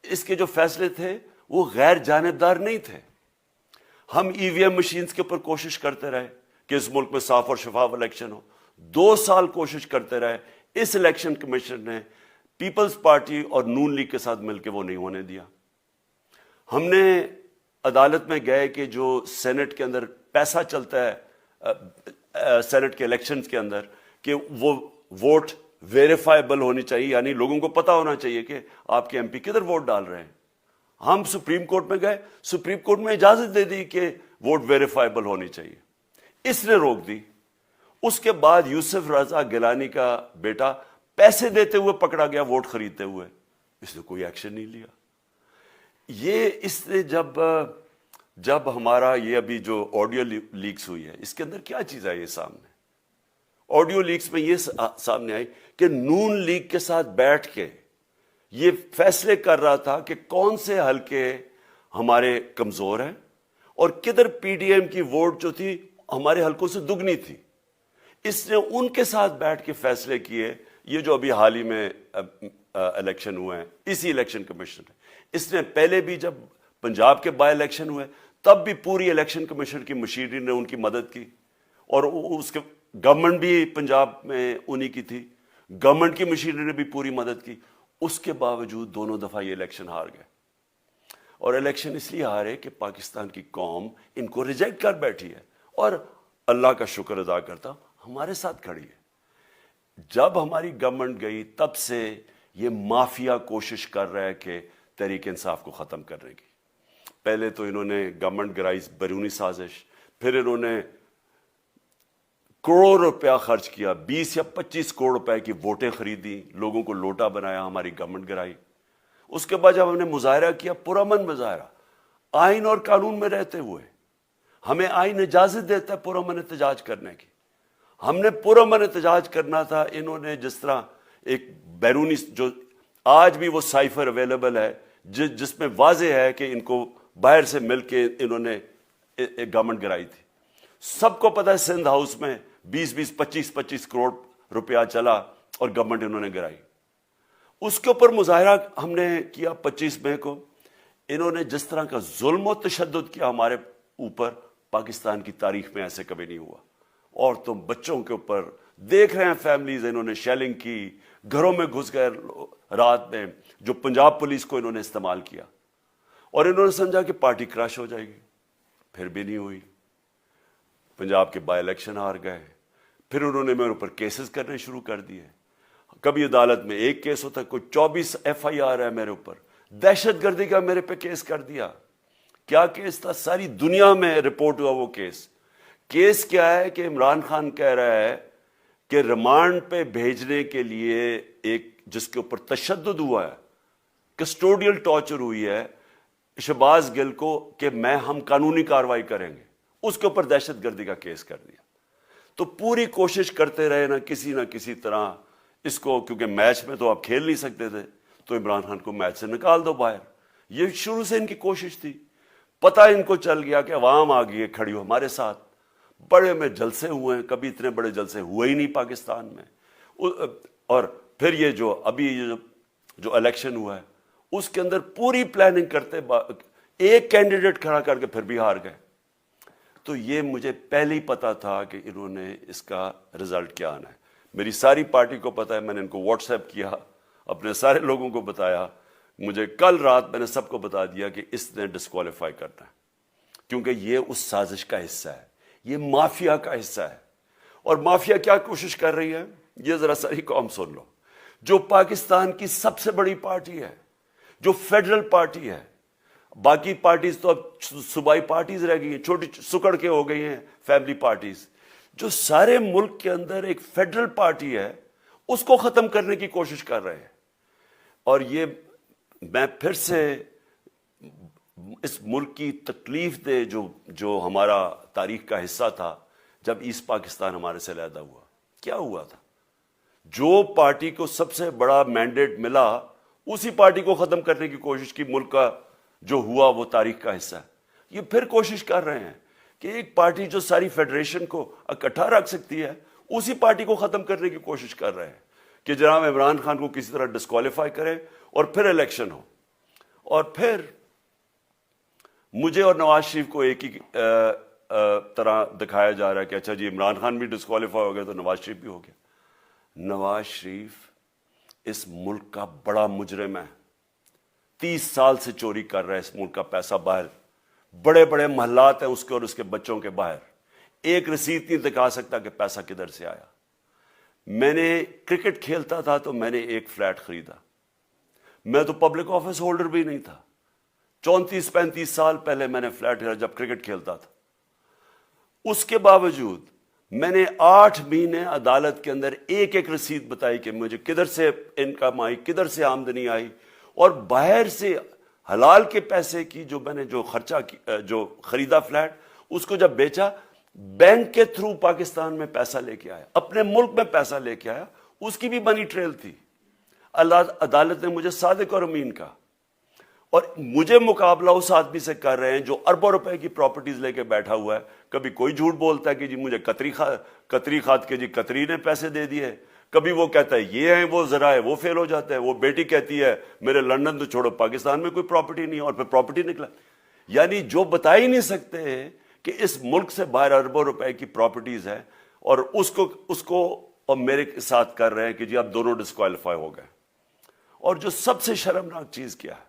اس کے جو فیصلے تھے وہ غیر جانبدار نہیں تھے. ہم ای وی ایم مشینز کے اوپر کوشش کرتے رہے کہ اس ملک میں صاف اور شفاف الیکشن ہو. 2 سال کوشش کرتے رہے. اس الیکشن کمیشن نے پیپلز پارٹی اور نون لیگ کے ساتھ مل کے وہ نہیں ہونے دیا. ہم نے عدالت میں گئے کہ جو سینٹ کے اندر پیسہ چلتا ہے سینٹ کے الیکشنز کے اندر کہ وہ ووٹ ویریفائبل ہونی چاہیے, یعنی لوگوں کو پتا ہونا چاہیے کہ آپ کے ایم پی کدھر ووٹ ڈال رہے ہیں. ہم سپریم کورٹ میں گئے, سپریم کورٹ میں اجازت دے دی کہ ووٹ ویریفائبل ہونی چاہیے. اس نے روک دی. اس کے بعد یوسف رضا گیلانی کا بیٹا پیسے دیتے ہوئے پکڑا گیا ووٹ خریدتے ہوئے. اس نے کوئی ایکشن نہیں لیا. یہ اس نے جب ہمارا یہ ابھی جو آڈیو لیکس ہوئی ہے اس کے اندر کیا چیز آئی ہے سامنے؟ آڈیو لیکس میں یہ سامنے آئی کہ نون لیگ کے ساتھ بیٹھ کے یہ فیصلے کر رہا تھا کہ کون سے حلقے ہمارے کمزور ہیں اور کدھر پی ڈی ایم کی ووٹ جو تھی ہمارے حلقوں سے دگنی تھی. اس نے ان کے ساتھ بیٹھ کے فیصلے کیے. یہ جو ابھی حال ہی میں الیکشن ہوئے ہیں اسی الیکشن کمیشن نے, اس نے پہلے بھی جب پنجاب کے بائی الیکشن ہوئے تب بھی پوری الیکشن کمیشن کی مشینری نے ان کی مدد کی, اور اس کے گورنمنٹ بھی پنجاب میں انہی کی تھی, گورنمنٹ کی مشینری نے بھی پوری مدد کی. اس کے باوجود دونوں دفعہ یہ الیکشن ہار گئے. اور الیکشن اس لیے ہارے کہ پاکستان کی قوم ان کو ریجیکٹ کر بیٹھی ہے, اور اللہ کا شکر ادا کرتا ہمارے ساتھ کھڑی ہے. جب ہماری گورنمنٹ گئی تب سے یہ مافیا کوشش کر رہا ہے کہ تحریک انصاف کو ختم کرنے کی. پہلے تو انہوں نے گورنمنٹ گرائی بیرونی سازش, پھر انہوں نے کروڑ روپیہ خرچ کیا, 20 یا 25 کروڑ روپے کی ووٹیں خریدی, لوگوں کو لوٹا بنایا, ہماری گورنمنٹ گرائی. اس کے بعد جب ہم نے مظاہرہ کیا, پرامن مظاہرہ, آئین اور قانون میں رہتے ہوئے, ہمیں آئین اجازت دیتا ہے پرامن احتجاج کرنے کی, ہم نے پرامن احتجاج کرنا تھا. انہوں نے جس طرح ایک بیرونی, جو آج بھی وہ سائفر اویلیبل ہے جس میں واضح ہے کہ ان کو باہر سے مل کے انہوں نے ایک گورنمنٹ گرائی تھی. سب کو پتا ہے سندھ ہاؤس میں 20 25 کروڑ روپیہ چلا اور گورنمنٹ انہوں نے گرائی. اس کے اوپر مظاہرہ ہم نے کیا 25 مئی کو. انہوں نے جس طرح کا ظلم و تشدد کیا ہمارے اوپر, پاکستان کی تاریخ میں ایسے کبھی نہیں ہوا. عورتوں بچوں کے اوپر دیکھ رہے ہیں فیملیز, انہوں نے شیلنگ کی, گھروں میں گھس گئے رات میں, جو پنجاب پولیس کو انہوں نے استعمال کیا, اور انہوں نے سمجھا کہ پارٹی کراش ہو جائے گی. پھر بھی نہیں ہوئی. پنجاب کے بائی الیکشن ہار گئے. پھر انہوں نے میرے اوپر کیسز کرنے شروع کر دیے. کبھی عدالت میں ایک کیس ہوتا ہے, کوئی 24 ایف آئی آر ہے میرے اوپر, دہشت گردی کا میرے پہ کیس کر دیا. کیا کیس تھا؟ ساری دنیا میں رپورٹ ہوا وہ کیس. کیس کیا ہے کہ عمران خان کہہ رہا ہے کہ ریمانڈ پہ بھیجنے کے لیے ایک جس کے اوپر تشدد ہوا ہے, کسٹوڈیل ٹارچر ہوئی ہے شہباز گل کو, کہ ہم قانونی کارروائی کریں گے, اس کے اوپر دہشت گردی کا کیس کر دیا. تو پوری کوشش کرتے رہے نہ کسی طرح اس کو, کیونکہ میچ میں تو آپ کھیل نہیں سکتے تھے, تو عمران خان کو میچ سے نکال دو باہر. یہ شروع سے ان کی کوشش تھی. پتہ ان کو چل گیا کہ عوام آ گئی ہے کھڑی ہو ہمارے ساتھ. بڑے میں جلسے ہوئے ہیں, کبھی اتنے بڑے جلسے ہوئے ہی نہیں پاکستان میں. اور پھر یہ جو ابھی جو الیکشن ہوا ہے اس کے اندر پوری پلاننگ کرتے, ایک کینڈیڈیٹ کھڑا کر کے پھر بھی ہار گئے. تو یہ مجھے پہلے ہی پتا تھا کہ انہوں نے اس کا رزلٹ کیا آنا ہے. میری ساری پارٹی کو پتا ہے, میں نے ان کو واٹس ایپ کیا, اپنے سارے لوگوں کو بتایا. مجھے کل رات میں نے سب کو بتا دیا کہ اس نے ڈسکوالیفائی کرنا ہے, کیونکہ یہ اس سازش کا حصہ ہے, یہ مافیا کا حصہ ہے. اور مافیا کیا کوشش کر رہی ہے, یہ ذرا ساری قوم سن لو. جو پاکستان کی سب سے بڑی پارٹی ہے, جو فیڈرل پارٹی ہے, باقی پارٹیز تو اب صوبائی پارٹیز رہ گئی ہیں, چھوٹی سکڑ کے ہو گئی ہیں فیملی پارٹیز. جو سارے ملک کے اندر ایک فیڈرل پارٹی ہے اس کو ختم کرنے کی کوشش کر رہے ہیں. اور یہ میں پھر سے اس ملک کی تکلیف دے جو ہمارا تاریخ کا حصہ تھا, جب ایسٹ پاکستان ہمارے سے علیحدہ ہوا, کیا ہوا تھا؟ جو پارٹی کو سب سے بڑا مینڈیٹ ملا اسی پارٹی کو ختم کرنے کی کوشش کی. ملک کا جو ہوا وہ تاریخ کا حصہ ہے. یہ پھر کوشش کر رہے ہیں کہ ایک پارٹی جو ساری فیڈریشن کو اکٹھا رکھ سکتی ہے اسی پارٹی کو ختم کرنے کی کوشش کر رہے ہیں کہ جناب عمران خان کو کسی طرح ڈسکوالیفائی کریں اور پھر الیکشن ہو. اور پھر مجھے اور نواز شریف کو ایک ہی طرح دکھایا جا رہا ہے کہ اچھا جی عمران خان بھی ڈسکوالیفائی ہو گیا تو نواز شریف بھی ہو گیا. نواز شریف اس ملک کا بڑا مجرم ہے. 30 سال سے چوری کر رہا ہے اس ملک کا پیسہ باہر. بڑے بڑے محلات ہیں اس کے اور اس کے بچوں کے باہر. ایک رسید نہیں دکھا سکتا کہ پیسہ کدھر سے آیا. میں نے کرکٹ کھیلتا تھا تو میں نے ایک فلیٹ خریدا. میں تو پبلک آفس ہولڈر بھی نہیں تھا. 34-35 سال پہلے میں نے فلیٹ خریدا جب کرکٹ کھیلتا تھا. اس کے باوجود میں نے 8 مہینے عدالت کے اندر ایک ایک رسید بتائی کہ مجھے کدھر سے انکم آئی, کدھر سے آمدنی آئی, اور باہر سے حلال کے پیسے کی جو میں نے جو خرچہ جو خریدا فلیٹ, اس کو جب بیچا بینک کے تھرو پاکستان میں پیسہ لے کے آیا, اپنے ملک میں پیسہ لے کے آیا. اس کی بھی منی ٹریل تھی. عدالت نے مجھے صادق اور امین کہا, اور مجھے مقابلہ اس آدمی سے کر رہے ہیں جو اربوں روپے کی پراپرٹیز لے کے بیٹھا ہوا ہے. کبھی کوئی جھوٹ بولتا ہے کہ جی مجھے قطری کھاد کے جی قطری نے پیسے دے دیے, کبھی وہ کہتا ہے یہ ہے وہ ذرائع وہ فیل ہو جاتا ہے. وہ بیٹی کہتی ہے میرے لندن تو چھوڑو پاکستان میں کوئی پراپرٹی نہیں, اور پھر پراپرٹی نکلا. یعنی جو بتا ہی نہیں سکتے کہ اس ملک سے باہر اربوں روپے کی پراپرٹیز ہے, اور اس کو اور میرے ساتھ کر رہے ہیں کہ جی آپ دونوں ڈسکوالیفائی ہو گئے. اور جو سب سے شرمناک چیز کیا ہے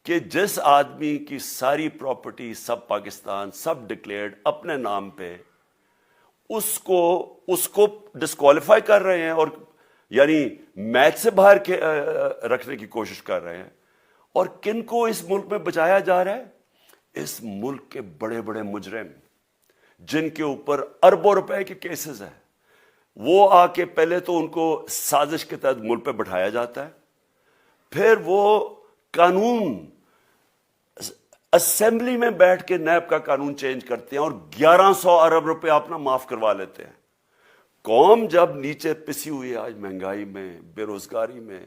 کہ جس آدمی کی ساری پراپرٹی سب پاکستان سب ڈکلیئرڈ اپنے نام پہ, اس کو ڈسکوالیفائی کر رہے ہیں, اور یعنی میچ سے باہر رکھنے کی کوشش کر رہے ہیں. اور کن کو اس ملک میں بچایا جا رہا ہے؟ اس ملک کے بڑے بڑے مجرم جن کے اوپر اربوں روپے کے کیسز ہیں, وہ آ کے پہلے تو ان کو سازش کے تحت ملک پہ بٹھایا جاتا ہے, پھر وہ قانون اسمبلی میں بیٹھ کے نیب کا قانون چینج کرتے ہیں اور 1100 ارب روپے اپنا معاف کروا لیتے ہیں. قوم جب نیچے پسی ہوئی ہے آج مہنگائی میں, بے روزگاری میں,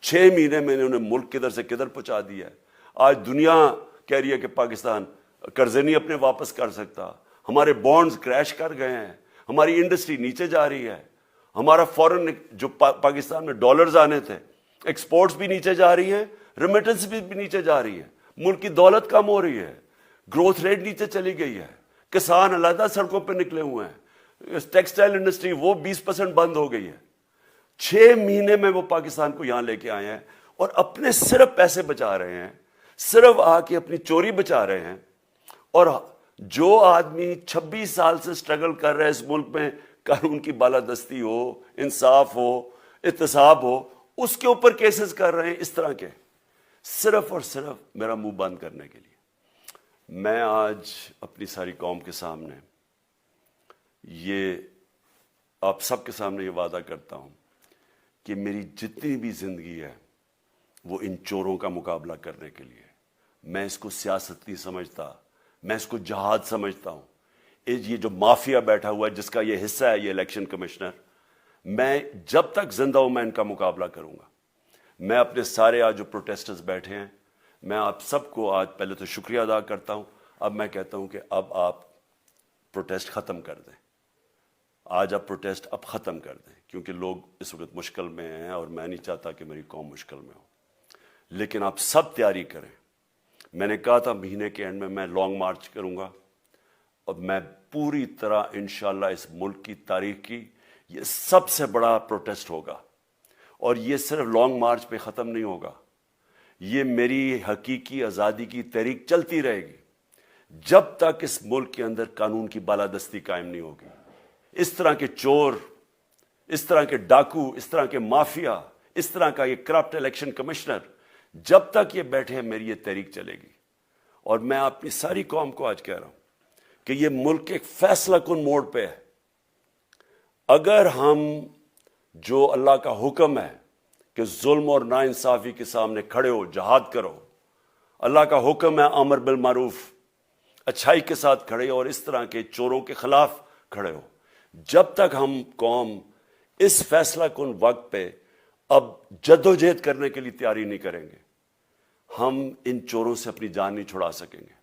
6 مہینے میں انہوں نے ملک کدھر سے کدھر پہنچا دیا ہے. آج دنیا کہہ رہی ہے کہ پاکستان قرضے نہیں اپنے واپس کر سکتا, ہمارے بانڈز کریش کر گئے ہیں, ہماری انڈسٹری نیچے جا رہی ہے, ہمارا فورن جو پاکستان میں ڈالرز آنے تھے ایکسپورٹس بھی نیچے جا رہی ہیں, ریمیٹنس بھی نیچے جا رہی ہے, ملک کی دولت کم ہو رہی ہے, گروتھ ریٹ نیچے چلی گئی ہے, کسان علیحدہ سڑکوں پہ نکلے ہوئے ہیں, ٹیکسٹائل انڈسٹری وہ 20% بند ہو گئی ہے. 6 مہینے میں وہ پاکستان کو یہاں لے کے آئے ہیں اور اپنے صرف پیسے بچا رہے ہیں, صرف آ کے اپنی چوری بچا رہے ہیں. اور جو آدمی 26 سال سے سٹرگل کر رہا ہے اس ملک میں, قانون کی بالادستی ہو, انصاف ہو, احتساب ہو, اس کے اوپر کیسز کر رہے ہیں اس طرح کے, صرف اور صرف میرا منہ بند کرنے کے لیے. میں آج اپنی ساری قوم کے سامنے یہ آپ سب کے سامنے یہ وعدہ کرتا ہوں کہ میری جتنی بھی زندگی ہے وہ ان چوروں کا مقابلہ کرنے کے لیے. میں اس کو سیاست نہیں سمجھتا, میں اس کو جہاد سمجھتا ہوں. یہ جو مافیا بیٹھا ہوا ہے جس کا یہ حصہ ہے یہ الیکشن کمشنر, میں جب تک زندہ ہوں میں ان کا مقابلہ کروں گا. میں اپنے سارے آج جو پروٹیسٹرز بیٹھے ہیں, میں آپ سب کو آج پہلے تو شکریہ ادا کرتا ہوں. اب میں کہتا ہوں کہ اب آپ پروٹیسٹ ختم کر دیں. آج آپ پروٹیسٹ اب ختم کر دیں, کیونکہ لوگ اس وقت مشکل میں ہیں اور میں نہیں چاہتا کہ میری قوم مشکل میں ہو. لیکن آپ سب تیاری کریں. میں نے کہا تھا مہینے کے اینڈ میں لانگ مارچ کروں گا, اور میں پوری طرح انشاءاللہ اس ملک کی تاریخ کی یہ سب سے بڑا پروٹیسٹ ہوگا. اور یہ صرف لانگ مارچ پہ ختم نہیں ہوگا, یہ میری حقیقی آزادی کی تحریک چلتی رہے گی جب تک اس ملک کے اندر قانون کی بالادستی قائم نہیں ہوگی. اس طرح کے چور, اس طرح کے ڈاکو, اس طرح کے مافیا, اس طرح کا یہ کرپٹ الیکشن کمشنر, جب تک یہ بیٹھے ہیں میری یہ تحریک چلے گی. اور میں اپنی ساری قوم کو آج کہہ رہا ہوں کہ یہ ملک ایک فیصلہ کن موڑ پہ ہے. اگر ہم جو اللہ کا حکم ہے کہ ظلم اور ناانصافی کے سامنے کھڑے ہو, جہاد کرو, اللہ کا حکم ہے امر بالمعروف, اچھائی کے ساتھ کھڑے ہو اور اس طرح کے چوروں کے خلاف کھڑے ہو, جب تک ہم قوم اس فیصلہ کن وقت پہ اب جدوجہد کرنے کے لیے تیاری نہیں کریں گے, ہم ان چوروں سے اپنی جان نہیں چھڑا سکیں گے.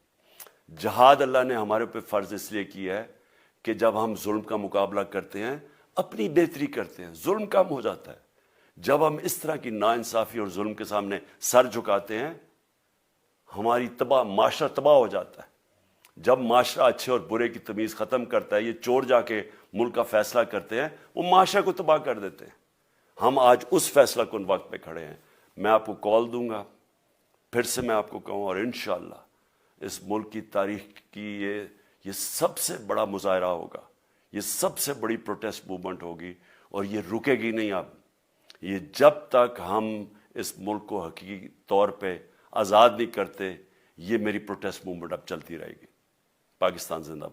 جہاد اللہ نے ہمارے پہ فرض اس لیے کیا ہے کہ جب ہم ظلم کا مقابلہ کرتے ہیں اپنی بہتری کرتے ہیں, ظلم کم ہو جاتا ہے. جب ہم اس طرح کی ناانصافی اور ظلم کے سامنے سر جھکاتے ہیں ہماری معاشرہ تباہ ہو جاتا ہے. جب معاشرہ اچھے اور برے کی تمیز ختم کرتا ہے، یہ چور جا کے ملک کا فیصلہ کرتے ہیں، وہ معاشرے کو تباہ کر دیتے ہیں. ہم آج اس فیصلہ کن وقت پہ کھڑے ہیں. میں آپ کو کال دوں گا، پھر سے میں آپ کو کہوں، اور انشاءاللہ اس ملک کی تاریخ کی یہ سب سے بڑا مظاہرہ ہوگا، یہ سب سے بڑی پروٹیسٹ موومنٹ ہوگی، اور یہ رکے گی نہیں. اب یہ جب تک ہم اس ملک کو حقیقی طور پہ آزاد نہیں کرتے، یہ میری پروٹیسٹ موومنٹ اب چلتی رہے گی. پاکستان زندہ باد.